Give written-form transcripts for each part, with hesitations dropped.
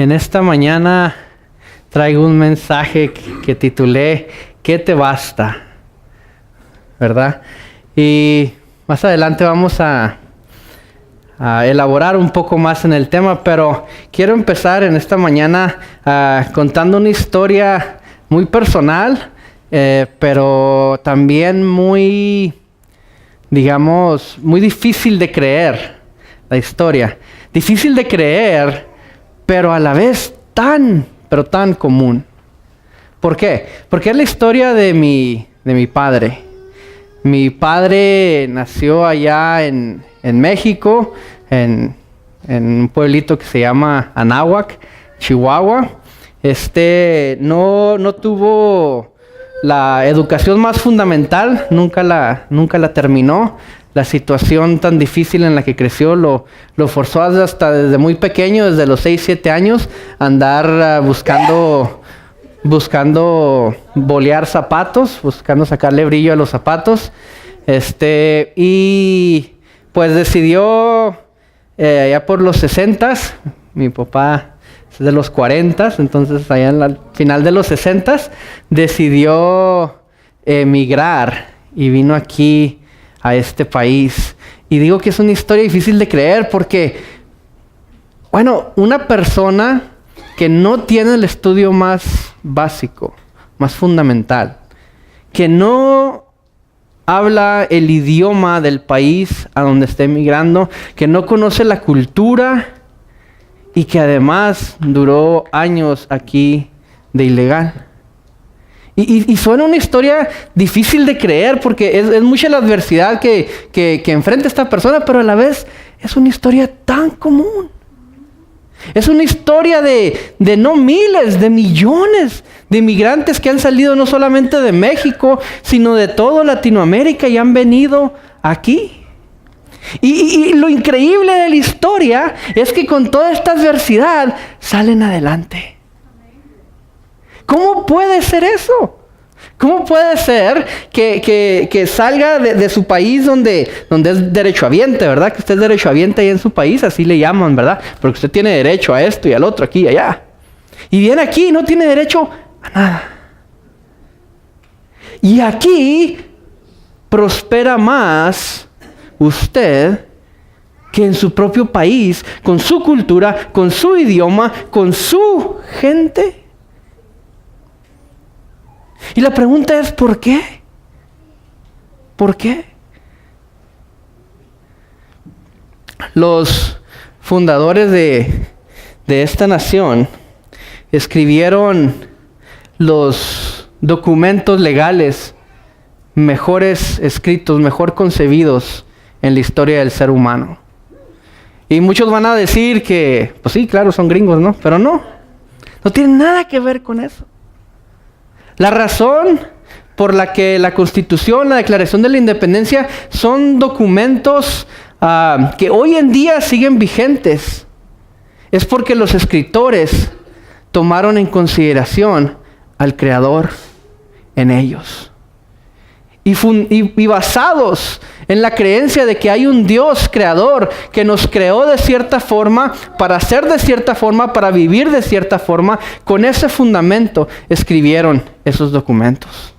En esta mañana traigo un mensaje que titulé ¿Qué te basta? ¿Verdad? Y más adelante vamos a elaborar un poco más en el tema, pero quiero empezar en esta mañana contando una historia muy personal, pero también muy, digamos, muy difícil de creer, la historia. Difícil de creer, pero a la vez tan común. ¿Por qué? Porque es la historia de mi padre. Mi padre nació allá en México, en un pueblito que se llama Anáhuac, Chihuahua. No tuvo la educación más fundamental, nunca la terminó. La situación tan difícil en la que creció lo forzó hasta desde muy pequeño, desde los 6, 7 años, a andar buscando bolear zapatos, buscando sacarle brillo a los zapatos. Y pues decidió, allá por los 60s, mi papá es de los 40s, entonces allá al final de los 60s, decidió emigrar y vino aquí a este país. Y digo que es una historia difícil de creer porque, bueno, una persona que no tiene el estudio más básico, más fundamental, que no habla el idioma del país a donde está emigrando, que no conoce la cultura y que además duró años aquí de ilegal. Y suena una historia difícil de creer porque es mucha la adversidad que enfrenta esta persona, pero a la vez es una historia tan común. Es una historia de no miles, de millones de inmigrantes que han salido no solamente de México, sino de toda Latinoamérica y han venido aquí. Y lo increíble de la historia es que con toda esta adversidad salen adelante. ¿Cómo puede ser eso? ¿Cómo puede ser que salga de su país donde es derechohabiente, ¿verdad? Que usted es derechohabiente ahí en su país, así le llaman, ¿verdad? Porque usted tiene derecho a esto y al otro, aquí y allá. Y viene aquí y no tiene derecho a nada. Y aquí prospera más usted que en su propio país, con su cultura, con su idioma, con su gente. Y la pregunta es, ¿por qué? ¿Por qué? Los fundadores de esta nación escribieron los documentos legales mejores escritos, mejor concebidos en la historia del ser humano. Y muchos van a decir que, pues sí, claro, son gringos, ¿no? Pero no tiene nada que ver con eso. La razón por la que la Constitución, la Declaración de la Independencia son documentos que hoy en día siguen vigentes es porque los escritores tomaron en consideración al Creador en ellos. Y basados en la creencia de que hay un Dios creador que nos creó de cierta forma, para ser de cierta forma, para vivir de cierta forma, con ese fundamento escribieron esos documentos.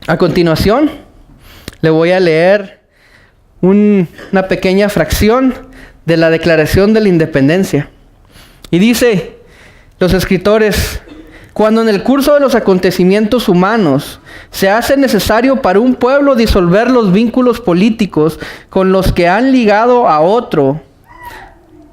A continuación, le voy a leer una pequeña fracción de la Declaración de la Independencia. Y dice los escritores: cuando en el curso de los acontecimientos humanos se hace necesario para un pueblo disolver los vínculos políticos con los que han ligado a otro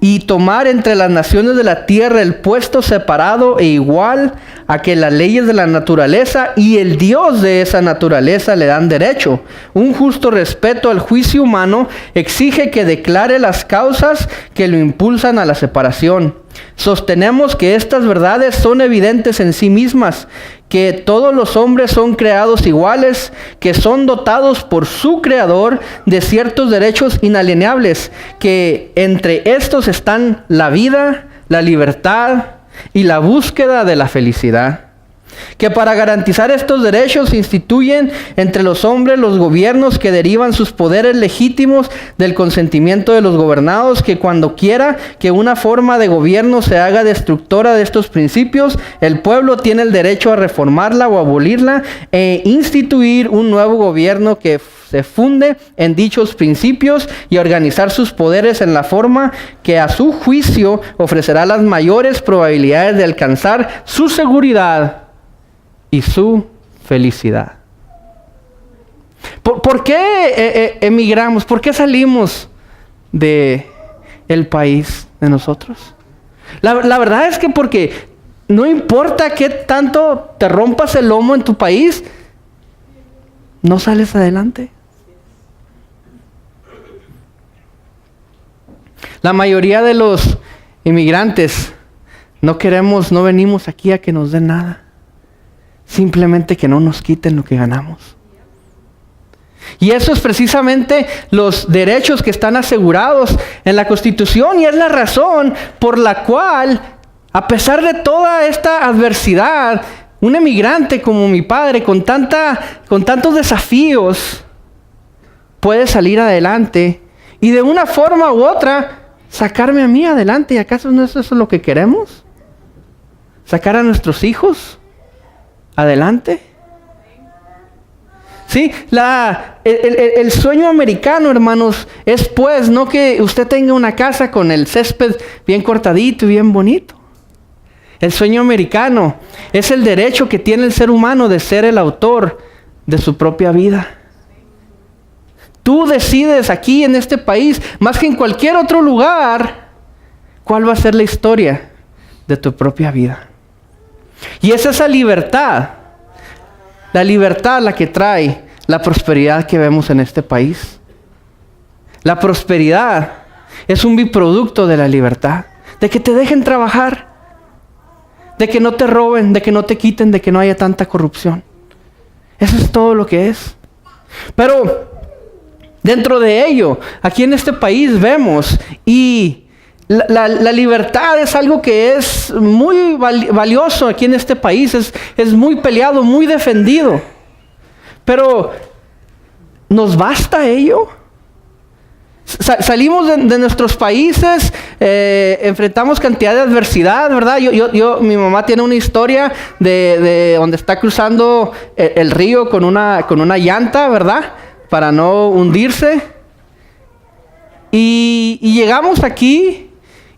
y tomar entre las naciones de la tierra el puesto separado e igual a que las leyes de la naturaleza y el Dios de esa naturaleza le dan derecho, un justo respeto al juicio humano exige que declare las causas que lo impulsan a la separación. Sostenemos que estas verdades son evidentes en sí mismas, que todos los hombres son creados iguales, que son dotados por su Creador de ciertos derechos inalienables, que entre estos están la vida, la libertad y la búsqueda de la felicidad. que para garantizar estos derechos instituyen entre los hombres los gobiernos que derivan sus poderes legítimos del consentimiento de los gobernados, que cuando quiera que una forma de gobierno se haga destructora de estos principios, el pueblo tiene el derecho a reformarla o abolirla e instituir un nuevo gobierno que se funde en dichos principios y organizar sus poderes en la forma que a su juicio ofrecerá las mayores probabilidades de alcanzar su seguridad y su felicidad. ¿Por qué emigramos? ¿Por qué salimos de el país de nosotros? La verdad es que porque no importa qué tanto te rompas el lomo en tu país, no sales adelante. La mayoría de los inmigrantes no venimos aquí a que nos den nada. Simplemente que no nos quiten lo que ganamos. Y eso es precisamente los derechos que están asegurados en la Constitución, y es la razón por la cual, a pesar de toda esta adversidad, un emigrante como mi padre, con tantos desafíos, puede salir adelante y de una forma u otra sacarme a mí adelante. ¿Y acaso no es eso lo que queremos? ¿Sacar a nuestros hijos adelante? Sí, el sueño americano, hermanos, es pues no que usted tenga una casa con el césped bien cortadito y bien bonito. El sueño americano es el derecho que tiene el ser humano de ser el autor de su propia vida. Tú decides aquí en este país, más que en cualquier otro lugar, cuál va a ser la historia de tu propia vida. Y es esa libertad, la que trae la prosperidad que vemos en este país. La prosperidad es un biproducto de la libertad, de que te dejen trabajar, de que no te roben, de que no te quiten, de que no haya tanta corrupción. Eso es todo lo que es. Pero dentro de ello, aquí en este país vemos, y la libertad es algo que es muy valioso aquí en este país, es muy peleado, muy defendido. Pero, ¿nos basta ello? Salimos de nuestros países, enfrentamos cantidad de adversidad, ¿verdad? Mi mamá tiene una historia de donde está cruzando el río con una llanta, ¿verdad? Para no hundirse. Y llegamos aquí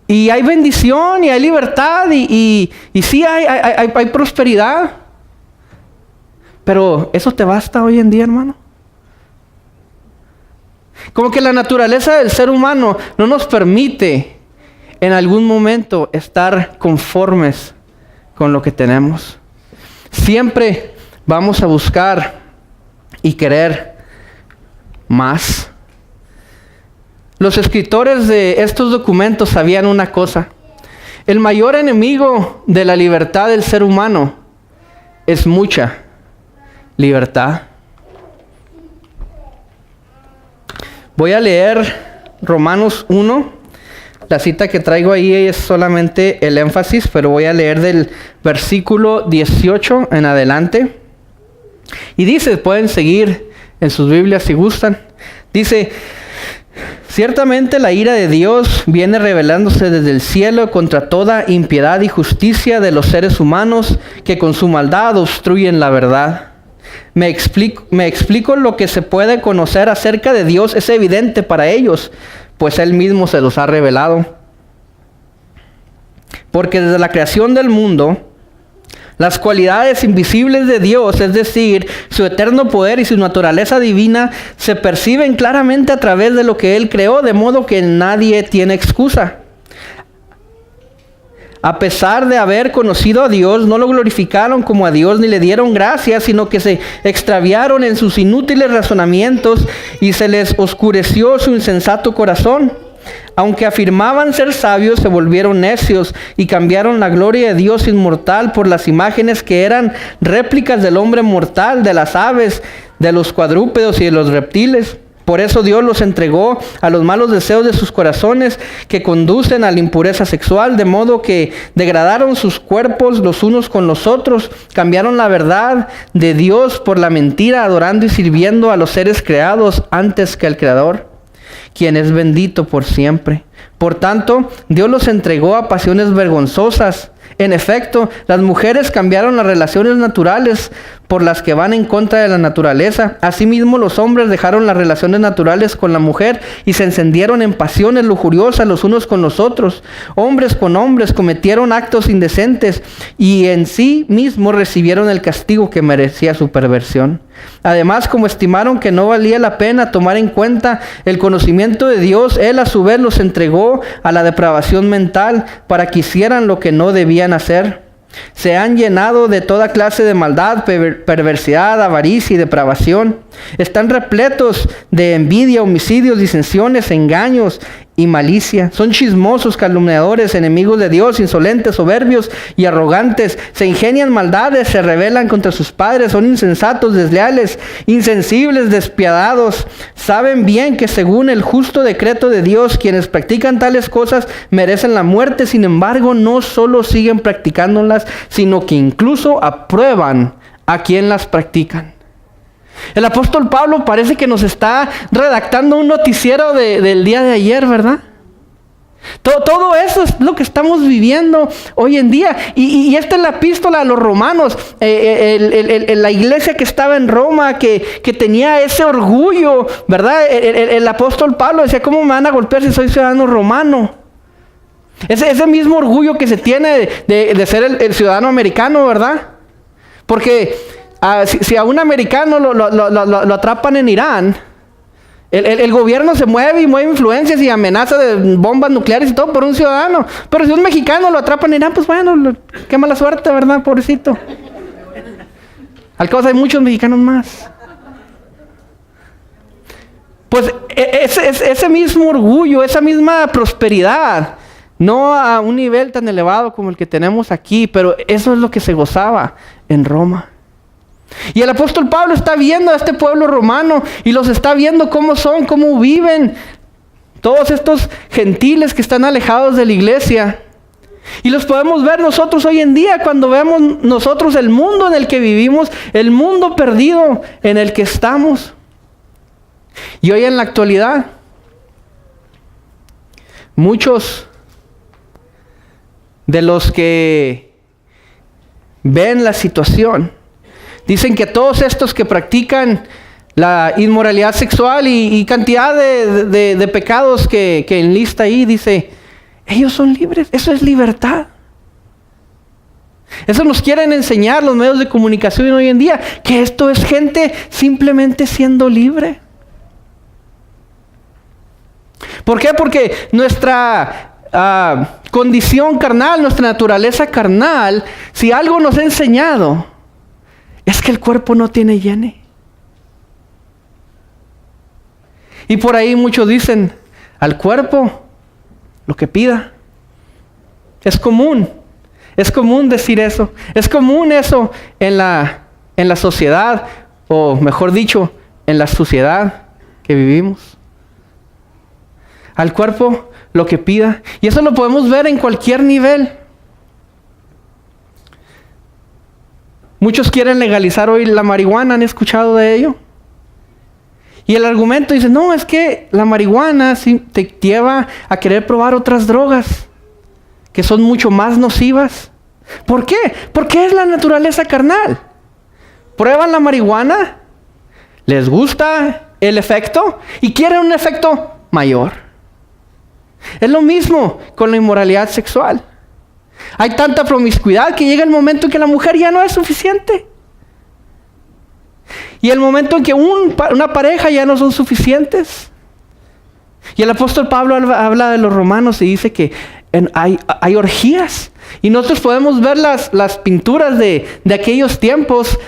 y hay bendición y hay libertad y sí hay prosperidad. Pero ¿eso te basta hoy en día, hermano? Como que la naturaleza del ser humano no nos permite en algún momento estar conformes con lo que tenemos. Siempre vamos a buscar y querer más. Los escritores de estos documentos sabían una cosa: el mayor enemigo de la libertad del ser humano es mucha libertad. Voy a leer Romanos 1. La cita que traigo ahí es solamente el énfasis, pero voy a leer del versículo 18 en adelante. Y dice, pueden seguir en sus Biblias si gustan. Dice: ciertamente la ira de Dios viene revelándose desde el cielo contra toda impiedad y justicia de los seres humanos que con su maldad obstruyen la verdad. Me explico lo que se puede conocer acerca de Dios es evidente para ellos, pues Él mismo se los ha revelado. Porque desde la creación del mundo, las cualidades invisibles de Dios, es decir, su eterno poder y su naturaleza divina, se perciben claramente a través de lo que Él creó, de modo que nadie tiene excusa. A pesar de haber conocido a Dios, no lo glorificaron como a Dios ni le dieron gracias, sino que se extraviaron en sus inútiles razonamientos y se les oscureció su insensato corazón. Aunque afirmaban ser sabios, se volvieron necios y cambiaron la gloria de Dios inmortal por las imágenes que eran réplicas del hombre mortal, de las aves, de los cuadrúpedos y de los reptiles. Por eso Dios los entregó a los malos deseos de sus corazones que conducen a la impureza sexual, de modo que degradaron sus cuerpos los unos con los otros, cambiaron la verdad de Dios por la mentira, adorando y sirviendo a los seres creados antes que al Creador, quien es bendito por siempre. Por tanto, Dios los entregó a pasiones vergonzosas. En efecto, las mujeres cambiaron las relaciones naturales por las que van en contra de la naturaleza. Asimismo, los hombres dejaron las relaciones naturales con la mujer y se encendieron en pasiones lujuriosas los unos con los otros. Hombres con hombres cometieron actos indecentes y en sí mismos recibieron el castigo que merecía su perversión. Además, como estimaron que no valía la pena tomar en cuenta el conocimiento de Dios, Él a su vez los entregó a la depravación mental para que hicieran lo que no debían hacer. Se han llenado de toda clase de maldad, perversidad, avaricia y depravación. Están repletos de envidia, homicidios, disensiones, engaños y malicia. Son chismosos, calumniadores, enemigos de Dios, insolentes, soberbios y arrogantes. Se ingenian maldades, se rebelan contra sus padres, son insensatos, desleales, insensibles, despiadados. Saben bien que según el justo decreto de Dios, quienes practican tales cosas merecen la muerte. Sin embargo, no solo siguen practicándolas, sino que incluso aprueban a quien las practican. El apóstol Pablo parece que nos está redactando un noticiero del día de ayer, ¿verdad? Todo eso es lo que estamos viviendo hoy en día. Y esta es la epístola a los romanos. La iglesia que estaba en Roma, que tenía ese orgullo, ¿verdad? El apóstol Pablo decía, ¿cómo me van a golpear si soy ciudadano romano? Ese mismo orgullo que se tiene de ser el ciudadano americano, ¿verdad? Porque si a un americano lo atrapan en Irán, el gobierno se mueve y mueve influencias y amenaza de bombas nucleares y todo por un ciudadano. Pero si un mexicano lo atrapan en Irán, pues bueno, qué mala suerte, ¿verdad? Pobrecito. Al cabo hay muchos mexicanos más. Pues ese mismo orgullo, esa misma prosperidad, no a un nivel tan elevado como el que tenemos aquí, pero eso es lo que se gozaba en Roma. Y el apóstol Pablo está viendo a este pueblo romano y los está viendo cómo son, cómo viven todos estos gentiles que están alejados de la iglesia. Y los podemos ver nosotros hoy en día cuando vemos nosotros el mundo en el que vivimos, el mundo perdido en el que estamos. Y hoy en la actualidad, muchos de los que ven la situación dicen que todos estos que practican la inmoralidad sexual y cantidad de pecados que enlista ahí, dice, ellos son libres, eso es libertad. Eso nos quieren enseñar los medios de comunicación hoy en día, que esto es gente simplemente siendo libre. ¿Por qué? Porque nuestra condición carnal, nuestra naturaleza carnal, si algo nos ha enseñado, es que el cuerpo no tiene hiene. Y por ahí muchos dicen, al cuerpo lo que pida. Es común decir eso. Es común eso en la sociedad, o mejor dicho, en la sociedad que vivimos. Al cuerpo lo que pida. Y eso lo podemos ver en cualquier nivel. Muchos quieren legalizar hoy la marihuana, ¿han escuchado de ello? Y el argumento dice, no, es que la marihuana sí te lleva a querer probar otras drogas que son mucho más nocivas. ¿Por qué? Porque es la naturaleza carnal. Prueban la marihuana, les gusta el efecto y quieren un efecto mayor. Es lo mismo con la inmoralidad sexual. Hay tanta promiscuidad que llega el momento en que la mujer ya no es suficiente. Y el momento en que una pareja ya no son suficientes. Y el apóstol Pablo habla de los romanos y dice que hay orgías. Y nosotros podemos ver las pinturas de aquellos tiempos,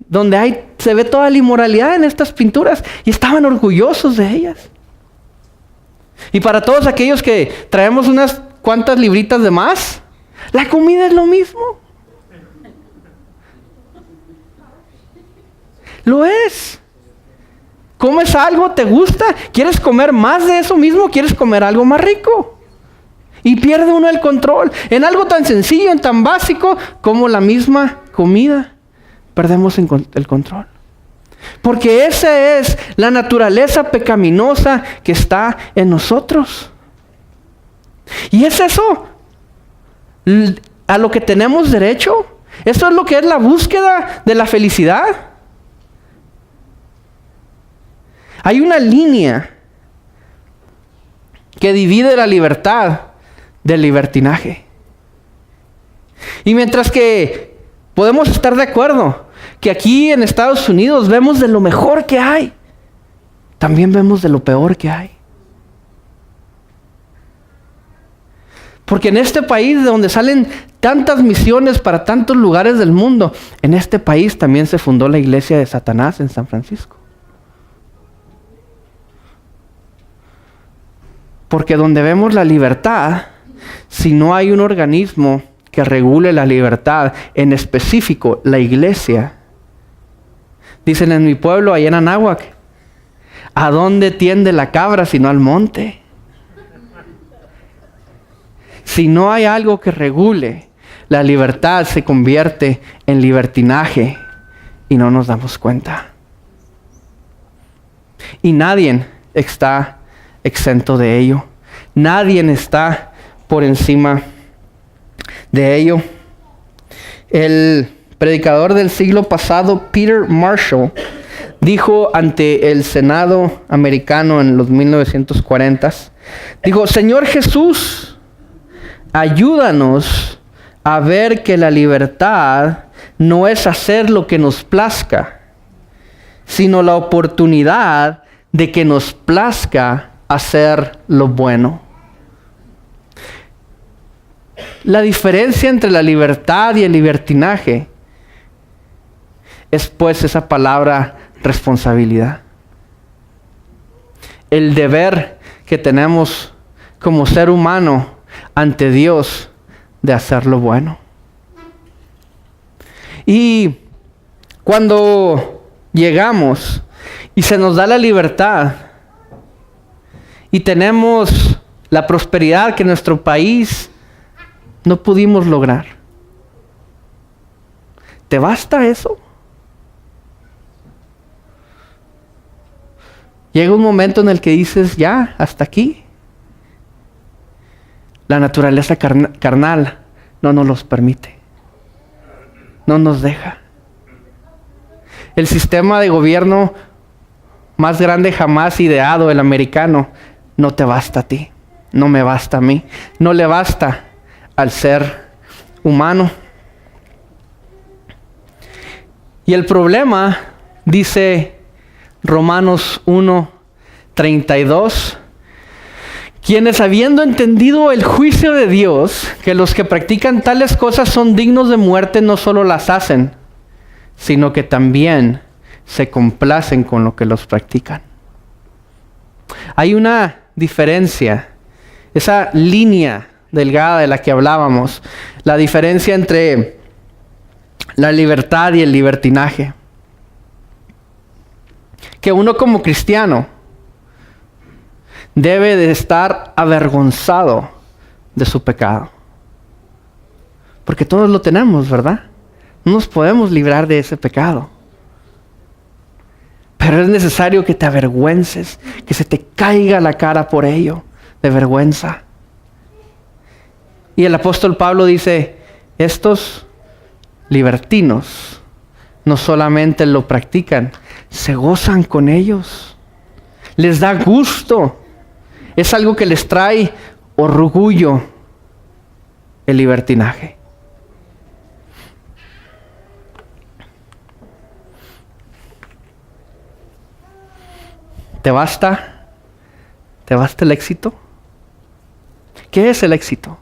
donde se ve toda la inmoralidad en estas pinturas. Y estaban orgullosos de ellas. Y para todos aquellos que traemos unas cuantas libritas de más, la comida es lo mismo. Lo es. ¿Comes algo? ¿Te gusta? ¿Quieres comer más de eso mismo? ¿Quieres comer algo más rico? Y pierde uno el control. En algo tan sencillo, en tan básico como la misma comida, perdemos el control. Porque esa es la naturaleza pecaminosa que está en nosotros. Y es eso a lo que tenemos derecho. Eso es lo que es la búsqueda de la felicidad. Hay una línea que divide la libertad del libertinaje. Y mientras que podemos estar de acuerdo que aquí en Estados Unidos vemos de lo mejor que hay, también vemos de lo peor que hay. Porque en este país de donde salen tantas misiones para tantos lugares del mundo, en este país también se fundó la iglesia de Satanás en San Francisco. Porque donde vemos la libertad, si no hay un organismo que regule la libertad, en específico la iglesia, dicen en mi pueblo, allá en Anáhuac, ¿a dónde tiende la cabra sino al monte? Si no hay algo que regule, la libertad se convierte en libertinaje y no nos damos cuenta. Y nadie está exento de ello. Nadie está por encima de ello. El predicador del siglo pasado, Peter Marshall, dijo ante el Senado americano en los 1940s, dijo: Señor Jesús, ayúdanos a ver que la libertad no es hacer lo que nos plazca, sino la oportunidad de que nos plazca hacer lo bueno. La diferencia entre la libertad y el libertinaje es pues esa palabra responsabilidad. El deber que tenemos como ser humano ante Dios de hacer lo bueno. Y cuando llegamos y se nos da la libertad y tenemos la prosperidad que nuestro país no pudimos lograr, ¿te basta eso? Llega un momento en el que dices, ya, hasta aquí. La naturaleza carnal no nos los permite. No nos deja. El sistema de gobierno más grande jamás ideado, el americano, no te basta a ti. No me basta a mí. No le basta al ser humano. Y el problema, dice Romanos 1:32, quienes habiendo entendido el juicio de Dios, que los que practican tales cosas son dignos de muerte, no solo las hacen, sino que también se complacen con lo que los practican. Hay una diferencia, esa línea delgada de la que hablábamos, la diferencia entre la libertad y el libertinaje. Que uno como cristiano debe de estar avergonzado de su pecado. Porque todos lo tenemos, ¿verdad? No nos podemos librar de ese pecado. Pero es necesario que te avergüences, que se te caiga la cara por ello, de vergüenza. Y el apóstol Pablo dice, estos libertinos no solamente lo practican, se gozan con ellos. Les da gusto. Es algo que les trae orgullo, el libertinaje. ¿Te basta? ¿Te basta el éxito? ¿Qué es el éxito?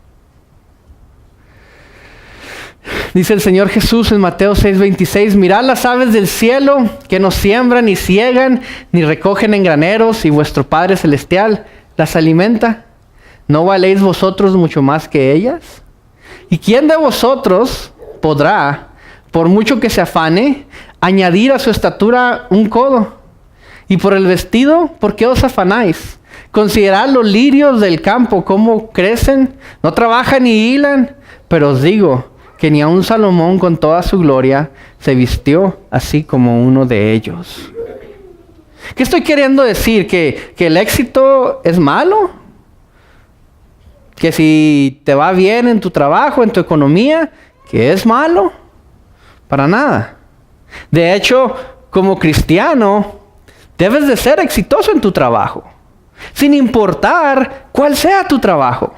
Dice el Señor Jesús en Mateo 6:26, mirad las aves del cielo, que no siembran, ni ciegan, ni recogen en graneros, y vuestro Padre Celestial las alimenta. ¿No valéis vosotros mucho más que ellas? ¿Y quién de vosotros podrá, por mucho que se afane, añadir a su estatura un codo? Y por el vestido, ¿por qué os afanáis? Considerad los lirios del campo, cómo crecen, no trabajan ni hilan, pero os digo que ni aun Salomón con toda su gloria se vistió así como uno de ellos. ¿Qué estoy queriendo decir? ¿Que el éxito es malo? ¿Que si te va bien en tu trabajo, en tu economía, que es malo? Para nada. De hecho, como cristiano, debes de ser exitoso en tu trabajo, sin importar cuál sea tu trabajo,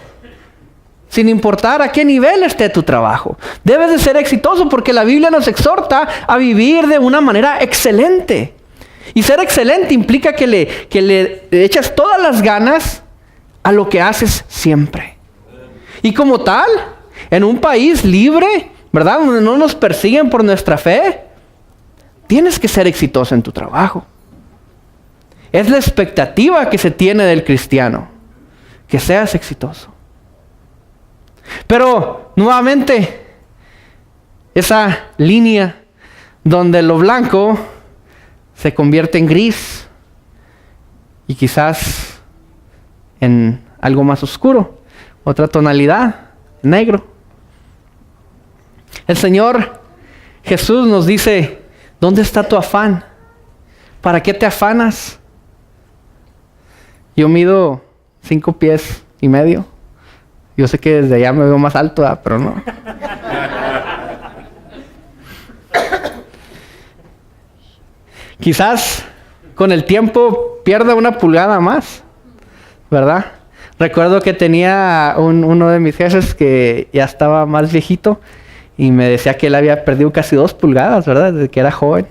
sin importar a qué nivel esté tu trabajo. Debes de ser exitoso porque la Biblia nos exhorta a vivir de una manera excelente. Y ser excelente implica que le echas todas las ganas a lo que haces siempre. Y como tal, en un país libre, ¿verdad?, donde no nos persiguen por nuestra fe, tienes que ser exitoso en tu trabajo. Es la expectativa que se tiene del cristiano, que seas exitoso. Pero, nuevamente, esa línea donde lo blanco se convierte en gris y quizás en algo más oscuro, otra tonalidad, negro. El Señor Jesús nos dice, ¿dónde está tu afán? ¿Para qué te afanas? Yo mido 5 pies y medio. Yo sé que desde allá me veo más alto, pero no. Quizás con el tiempo pierda una pulgada más, ¿verdad? Recuerdo que tenía uno de mis jefes que ya estaba más viejito y me decía que él había perdido casi 2 pulgadas, ¿verdad? Desde que era joven.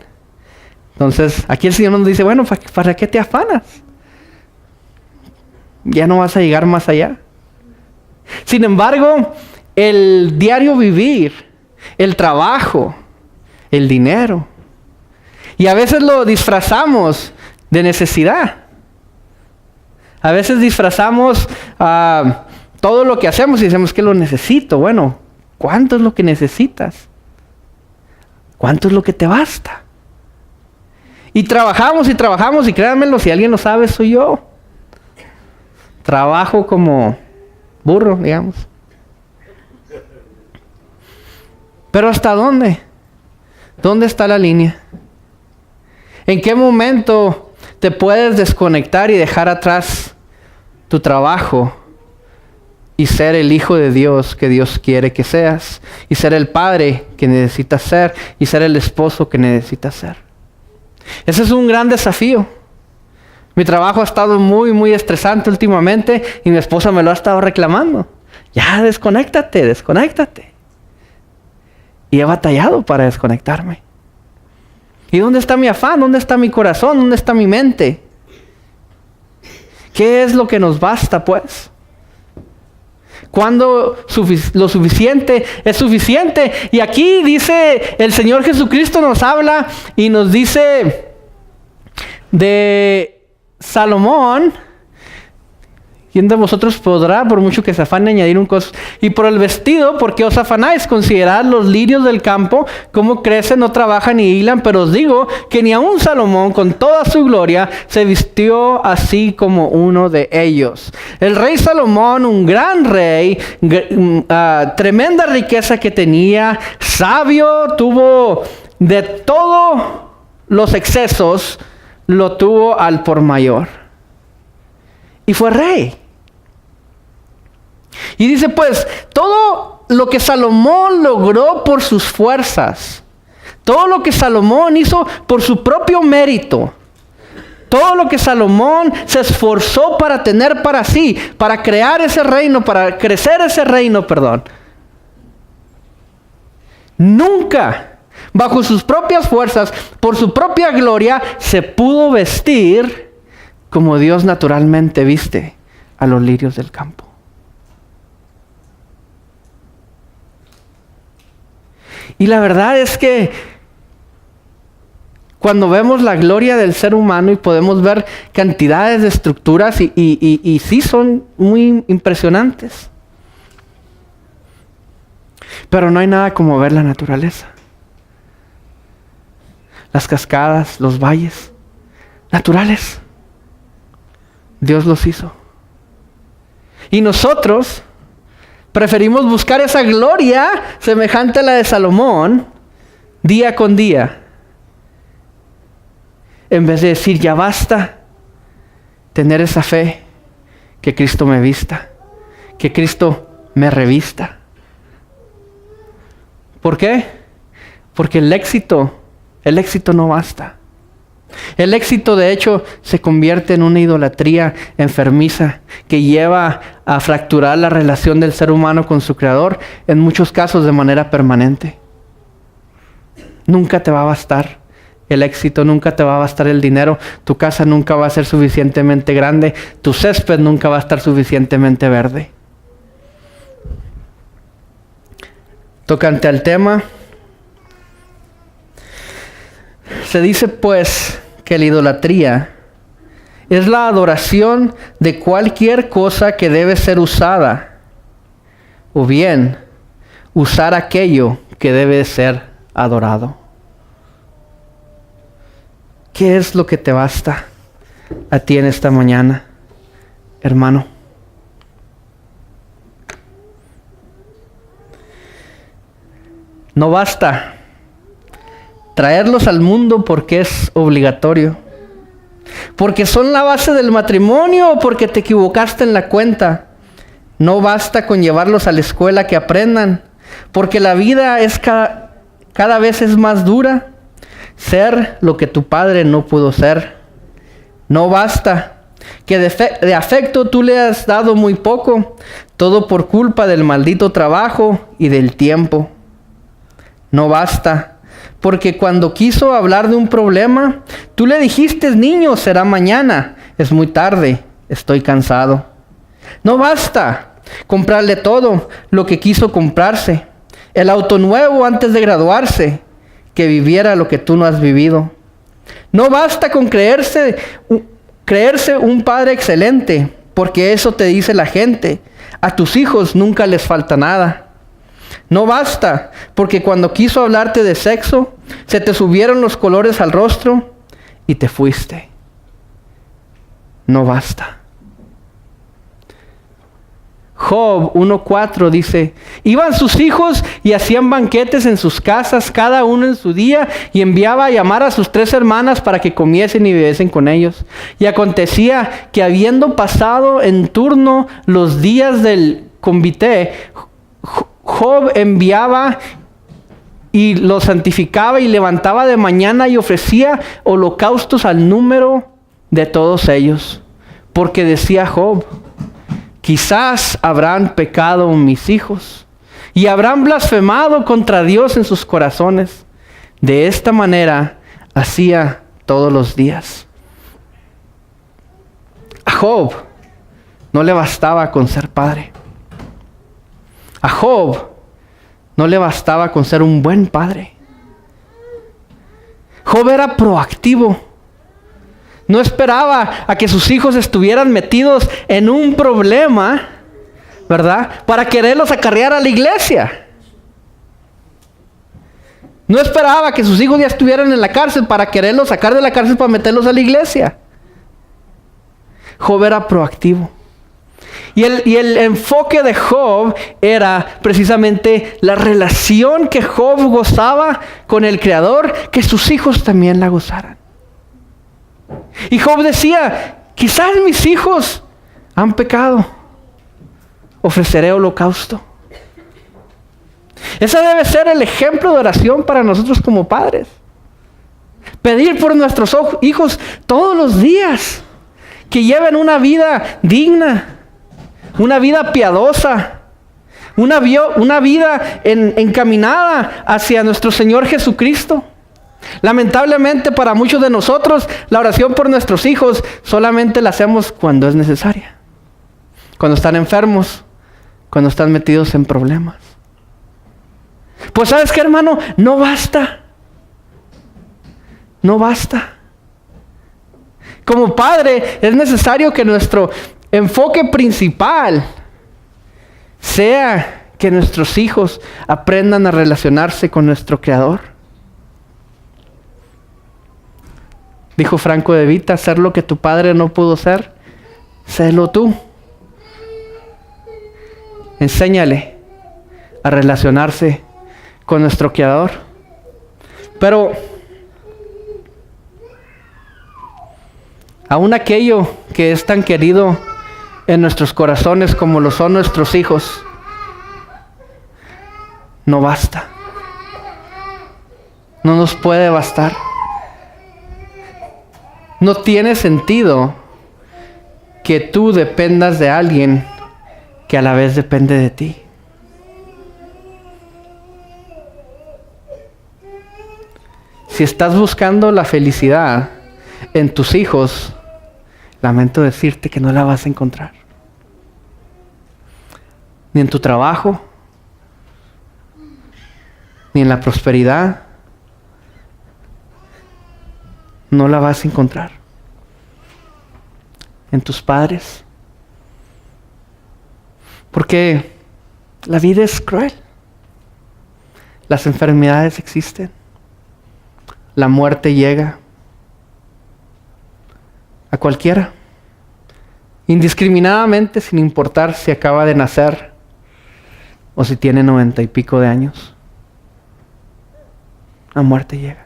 Entonces, aquí el Señor nos dice, bueno, ¿para qué te afanas? Ya no vas a llegar más allá. Sin embargo, el diario vivir, el trabajo, el dinero, y a veces lo disfrazamos de necesidad. A veces disfrazamos todo lo que hacemos y decimos que lo necesito. Bueno, ¿cuánto es lo que necesitas? ¿Cuánto es lo que te basta? Y trabajamos y créanmelo, si alguien lo sabe, soy yo. Trabajo como burro, digamos. Pero ¿hasta dónde? ¿Dónde está la línea? ¿En qué momento te puedes desconectar y dejar atrás tu trabajo y ser el hijo de Dios que Dios quiere que seas, y ser el padre que necesitas ser, y ser el esposo que necesitas ser? Ese es un gran desafío. Mi trabajo ha estado muy, muy estresante últimamente y mi esposa me lo ha estado reclamando. Ya, desconéctate. Y he batallado para desconectarme. ¿Y dónde está mi afán? ¿Dónde está mi corazón? ¿Dónde está mi mente? ¿Qué es lo que nos basta, pues? Cuando lo suficiente es suficiente. Y aquí dice, el Señor Jesucristo nos habla y nos dice de Salomón: ¿quién de vosotros podrá, por mucho que se afane, añadir un costo? Y por el vestido, ¿por qué os afanáis? Considerad los lirios del campo, cómo crecen, no trabajan ni hilan, pero os digo que ni aun Salomón, con toda su gloria, se vistió así como uno de ellos. El rey Salomón, un gran rey, tremenda riqueza que tenía, sabio, tuvo de todos los excesos, lo tuvo al por mayor. Y fue rey. Y dice, pues, todo lo que Salomón logró por sus fuerzas, todo lo que Salomón hizo por su propio mérito, todo lo que Salomón se esforzó para tener para sí, para crear ese reino, para crecer ese reino, nunca, bajo sus propias fuerzas, por su propia gloria, se pudo vestir como Dios naturalmente viste a los lirios del campo. Y la verdad es que cuando vemos la gloria del ser humano y podemos ver cantidades de estructuras y sí son muy impresionantes. Pero no hay nada como ver la naturaleza. Las cascadas, los valles, naturales. Dios los hizo. Y nosotros preferimos buscar esa gloria semejante a la de Salomón día con día, en vez de decir, ya basta tener esa fe, que Cristo me vista, que Cristo me revista. ¿Por qué? Porque el éxito no basta. El éxito, de hecho, se convierte en una idolatría enfermiza que lleva a fracturar la relación del ser humano con su Creador, en muchos casos de manera permanente. Nunca te va a bastar el éxito, nunca te va a bastar el dinero, tu casa nunca va a ser suficientemente grande, tu césped nunca va a estar suficientemente verde. Tocante al tema, se dice pues que la idolatría es la adoración de cualquier cosa que debe ser usada, o bien usar aquello que debe ser adorado. ¿Qué es lo que te basta a ti en esta mañana, hermano? No basta traerlos al mundo porque es obligatorio, porque son la base del matrimonio o porque te equivocaste en la cuenta. No basta con llevarlos a la escuela que aprendan, porque la vida es cada vez es más dura. Ser lo que tu padre no pudo ser. No basta que de afecto tú le has dado muy poco, todo por culpa del maldito trabajo y del tiempo. No basta porque cuando quiso hablar de un problema, tú le dijiste, niño, será mañana, es muy tarde, estoy cansado. No basta comprarle todo lo que quiso comprarse, el auto nuevo antes de graduarse, que viviera lo que tú no has vivido. No basta con creerse un padre excelente, porque eso te dice la gente. A tus hijos nunca les falta nada. No basta, porque cuando quiso hablarte de sexo, se te subieron los colores al rostro y te fuiste. No basta. Job 1:4 dice, iban sus hijos y hacían banquetes en sus casas, cada uno en su día, y enviaba a llamar a sus 3 hermanas para que comiesen y bebiesen con ellos. Y acontecía que habiendo pasado en turno los días del convite, Job enviaba y los santificaba y levantaba de mañana y ofrecía holocaustos al número de todos ellos. Porque decía Job, quizás habrán pecado mis hijos y habrán blasfemado contra Dios en sus corazones. De esta manera hacía todos los días. A Job no le bastaba con ser padre. A Job no le bastaba con ser un buen padre. Job era proactivo. No esperaba a que sus hijos estuvieran metidos en un problema, ¿verdad?, para quererlos acarrear a la iglesia. No esperaba que sus hijos ya estuvieran en la cárcel para quererlos sacar de la cárcel para meterlos a la iglesia. Job era proactivo. Y el enfoque de Job era precisamente la relación que Job gozaba con el Creador, que sus hijos también la gozaran. Y Job decía, quizás mis hijos han pecado, ofreceré holocausto. Ese debe ser el ejemplo de oración para nosotros como padres. Pedir por nuestros hijos todos los días, que lleven una vida digna, una vida piadosa, una vida encaminada hacia nuestro Señor Jesucristo. Lamentablemente para muchos de nosotros la oración por nuestros hijos solamente la hacemos cuando es necesaria, cuando están enfermos, cuando están metidos en problemas. Pues ¿sabes qué, hermano? No basta. No basta. Como padre es necesario que nuestro enfoque principal sea que nuestros hijos aprendan a relacionarse con nuestro Creador. Dijo Franco de Vita, ser lo que tu padre no pudo ser, sélo tú. Enséñale a relacionarse con nuestro Creador. Pero aún aquello que es tan querido en nuestros corazones como lo son nuestros hijos, no basta. No nos puede bastar. No tiene sentido que tú dependas de alguien que a la vez depende de ti. Si estás buscando la felicidad en tus hijos, lamento decirte que no la vas a encontrar. Ni en tu trabajo, ni en la prosperidad. No la vas a encontrar. En tus padres. Porque la vida es cruel. Las enfermedades existen. La muerte llega a cualquiera, indiscriminadamente, sin importar si acaba de nacer o si tiene 90 y pico de años. La muerte llega.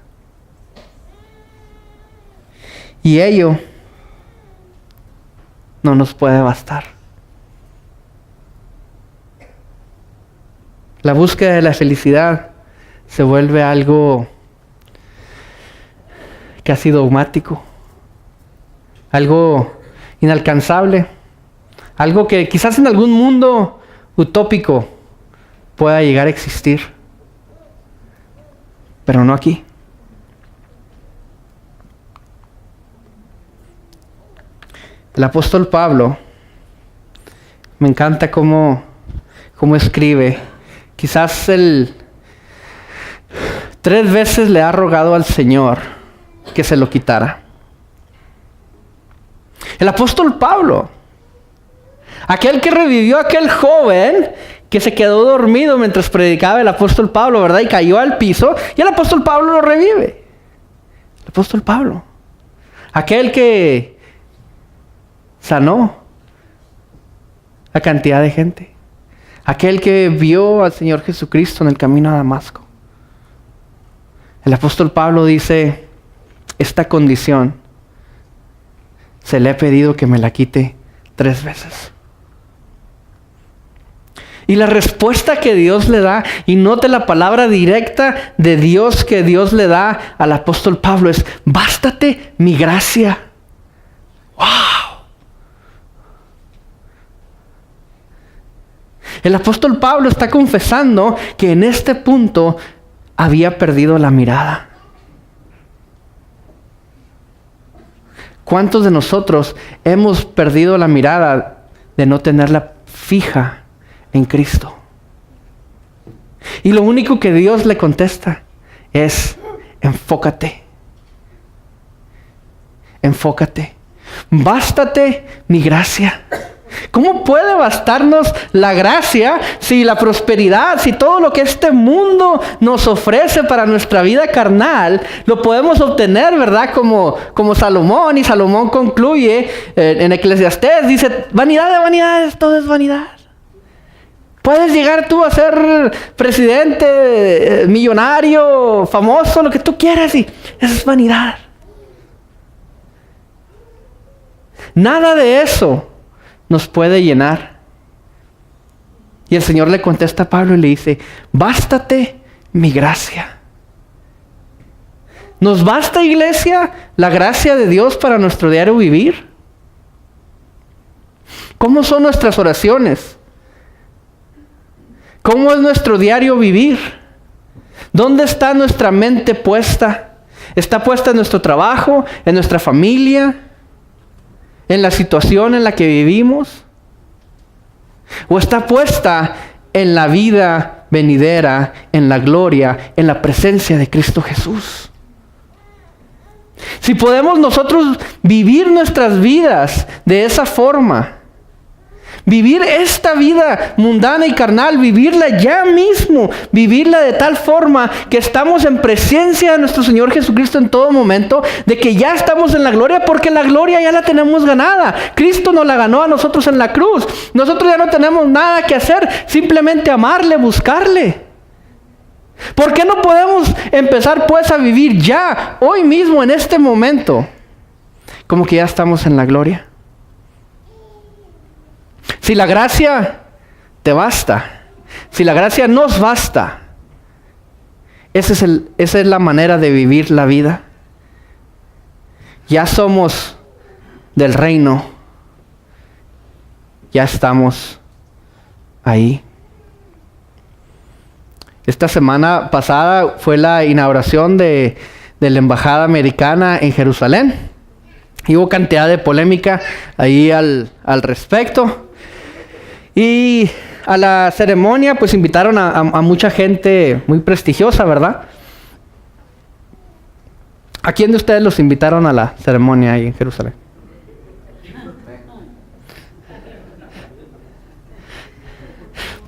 Y ello no nos puede bastar. La búsqueda de la felicidad se vuelve algo casi dogmático, algo inalcanzable, algo que quizás en algún mundo utópico pueda llegar a existir, pero no aquí. El apóstol Pablo, me encanta cómo escribe. Quizás 3 veces le ha rogado al Señor que se lo quitara. El apóstol Pablo, aquel que revivió a aquel joven que se quedó dormido mientras predicaba el apóstol Pablo, ¿verdad? Y cayó al piso, y el apóstol Pablo lo revive. El apóstol Pablo, aquel que sanó a cantidad de gente, aquel que vio al Señor Jesucristo en el camino a Damasco. El apóstol Pablo dice: esta condición se le ha pedido que me la quite 3 veces. Y la respuesta que Dios le da, y note la palabra directa de Dios que Dios le da al apóstol Pablo, es: bástate mi gracia. ¡Wow! El apóstol Pablo está confesando que en este punto había perdido la mirada. ¿Cuántos de nosotros hemos perdido la mirada de no tenerla fija en Cristo? Y lo único que Dios le contesta es: enfócate. Enfócate. Bástate mi gracia. ¿Cómo puede bastarnos la gracia si la prosperidad, si todo lo que este mundo nos ofrece para nuestra vida carnal, lo podemos obtener, ¿verdad? Como Salomón, y Salomón concluye en Eclesiastés, dice: vanidad de vanidades, todo es vanidad. Puedes llegar tú a ser presidente, millonario, famoso, lo que tú quieras, y eso es vanidad. Nada de eso nos puede llenar. Y el Señor le contesta a Pablo y le dice: bástate mi gracia. ¿Nos basta, iglesia, la gracia de Dios para nuestro diario vivir? ¿Cómo son nuestras oraciones? ¿Cómo es nuestro diario vivir? ¿Dónde está nuestra mente puesta? ¿Está puesta en nuestro trabajo, en nuestra familia, en la situación en la que vivimos? ¿O está puesta en la vida venidera, en la gloria, en la presencia de Cristo Jesús? Si podemos nosotros vivir nuestras vidas de esa forma, Vivir esta vida mundana y carnal, vivirla ya mismo, vivirla de tal forma que estamos en presencia de nuestro Señor Jesucristo en todo momento, de que ya estamos en la gloria, porque la gloria ya la tenemos ganada. Cristo nos la ganó a nosotros en la cruz. Nosotros ya no tenemos nada que hacer, simplemente amarle, buscarle. ¿Por qué no podemos empezar pues a vivir ya, hoy mismo, en este momento, como que ya estamos en la gloria? Si la gracia te basta, si la gracia nos basta, esa es la manera de vivir la vida. Ya somos del reino, ya estamos ahí. Esta semana pasada fue la inauguración de la embajada americana en Jerusalén. Y hubo cantidad de polémica ahí al respecto. Y a la ceremonia pues invitaron a mucha gente muy prestigiosa, ¿verdad? ¿A quién de ustedes los invitaron a la ceremonia ahí en Jerusalén?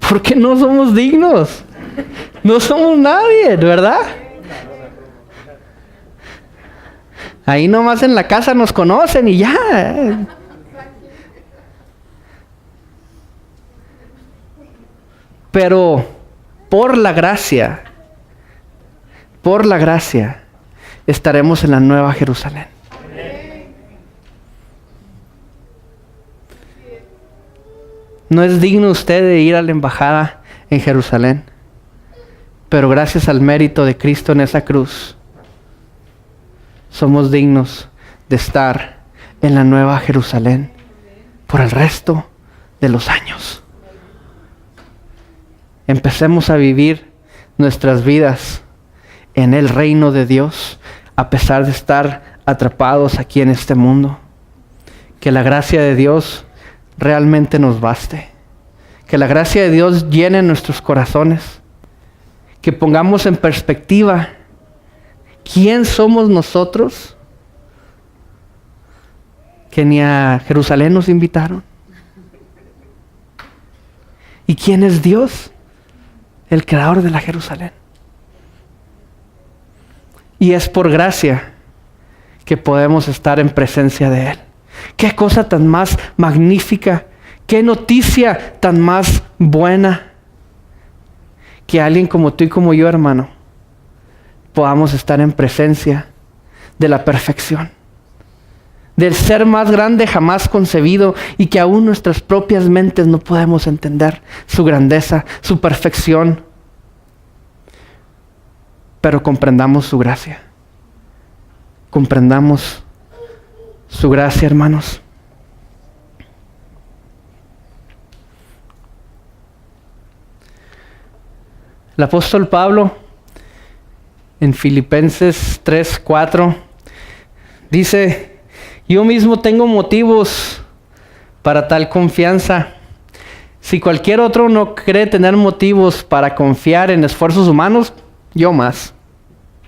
Porque no somos dignos. No somos nadie, ¿verdad? Ahí nomás en la casa nos conocen y ya. Pero por la gracia, estaremos en la nueva Jerusalén. No es digno usted de ir a la embajada en Jerusalén, pero gracias al mérito de Cristo en esa cruz, somos dignos de estar en la nueva Jerusalén por el resto de los años. Empecemos a vivir nuestras vidas en el reino de Dios, a pesar de estar atrapados aquí en este mundo. Que la gracia de Dios realmente nos baste. Que la gracia de Dios llene nuestros corazones. Que pongamos en perspectiva quién somos nosotros, que ni a Jerusalén nos invitaron. ¿Y quién es Dios? El creador de la Jerusalén. Y es por gracia que podemos estar en presencia de Él. Qué cosa tan más magnífica, qué noticia tan más buena, que alguien como tú y como yo, hermano, podamos estar en presencia de la perfección, del ser más grande jamás concebido, y que aún nuestras propias mentes no podemos entender su grandeza, su perfección. Pero comprendamos su gracia. Comprendamos su gracia, hermanos. El apóstol Pablo en Filipenses 3:4 dice: yo mismo tengo motivos para tal confianza. Si cualquier otro no cree tener motivos para confiar en esfuerzos humanos, yo más.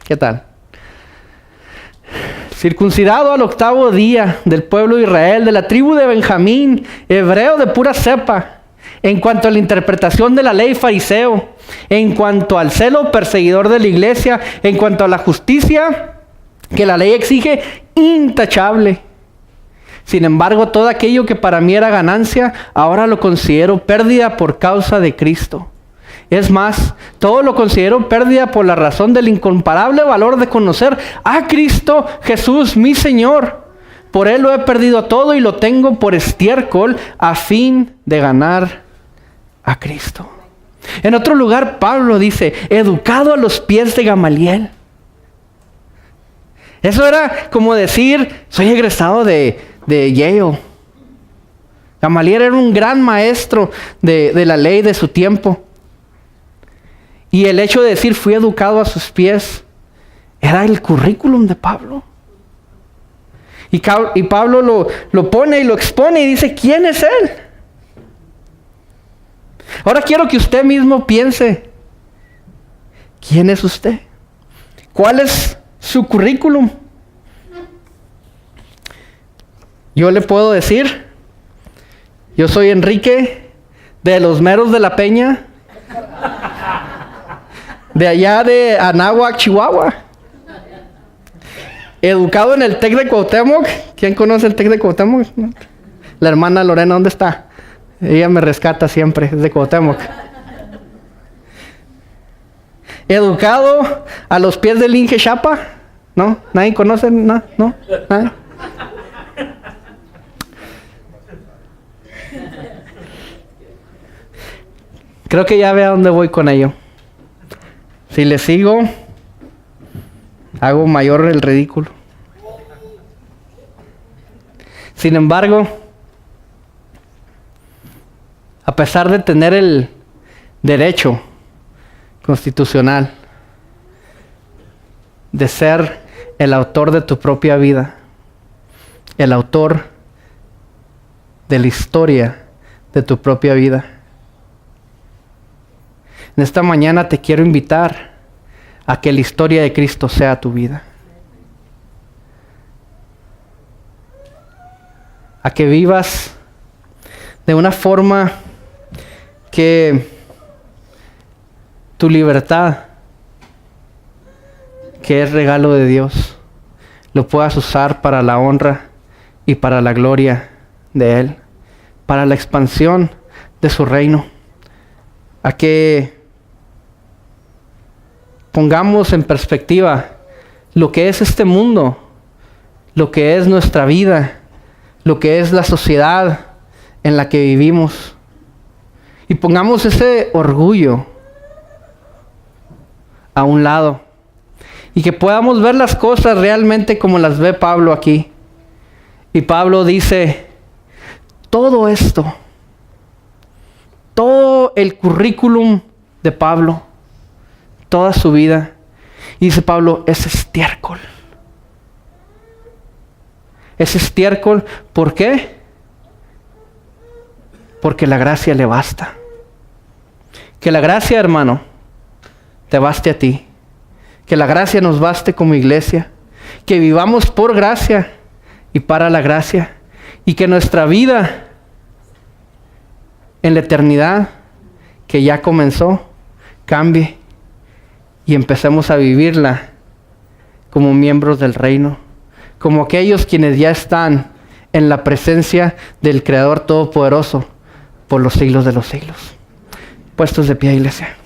¿Qué tal? Circuncidado al 8º día, del pueblo de Israel, de la tribu de Benjamín, hebreo de pura cepa, en cuanto a la interpretación de la ley, fariseo, en cuanto al celo, perseguidor de la iglesia, en cuanto a la justicia que la ley exige, intachable. Sin embargo, todo aquello que para mí era ganancia, ahora lo considero pérdida por causa de Cristo. Es más, todo lo considero pérdida por la razón del incomparable valor de conocer a Cristo Jesús, mi Señor. Por Él lo he perdido todo y lo tengo por estiércol a fin de ganar a Cristo. En otro lugar, Pablo dice: educado a los pies de Gamaliel. Eso era como decir: soy egresado de Yale. Gamaliel era un gran maestro de la ley de su tiempo. Y el hecho de decir fui educado a sus pies era el currículum de Pablo. Y Pablo lo pone y lo expone y dice: ¿quién es él? Ahora quiero que usted mismo piense: ¿quién es usted? ¿Cuál es su currículum? Yo le puedo decir: Yo soy Enrique, de los Meros de la Peña, de allá de Anáhuac, Chihuahua. Educado en el TEC de Cuauhtémoc. ¿Quién conoce el TEC de Cuauhtémoc? La hermana Lorena, ¿dónde está? Ella me rescata siempre, es de Cuauhtémoc. Educado a los pies del Inge Chapa. ¿No? ¿Nadie conoce? ¿No? ¿No? ¿Nadie? Creo que ya ve a dónde voy con ello. Si le sigo, hago mayor el ridículo. Sin embargo, a pesar de tener el derecho constitucional de ser el autor de tu propia vida, el autor de la historia de tu propia vida, en esta mañana te quiero invitar a que la historia de Cristo sea tu vida. A que vivas de una forma que tu libertad, que es regalo de Dios, lo puedas usar para la honra y para la gloria de Él, para la expansión de su reino. A que pongamos en perspectiva lo que es este mundo, lo que es nuestra vida, lo que es la sociedad en la que vivimos. Y pongamos ese orgullo a un lado. Y que podamos ver las cosas realmente como las ve Pablo aquí. Y Pablo dice, todo esto, todo el currículum de Pablo, toda su vida, y dice Pablo, es estiércol. Es estiércol, ¿por qué? Porque la gracia le basta. Que la gracia, hermano, te baste a ti. Que la gracia nos baste como iglesia. Que vivamos por gracia y para la gracia. Y que nuestra vida en la eternidad, que ya comenzó, cambie. Y empecemos a vivirla como miembros del reino. Como aquellos quienes ya están en la presencia del Creador Todopoderoso por los siglos de los siglos. Puestos de pie, iglesia.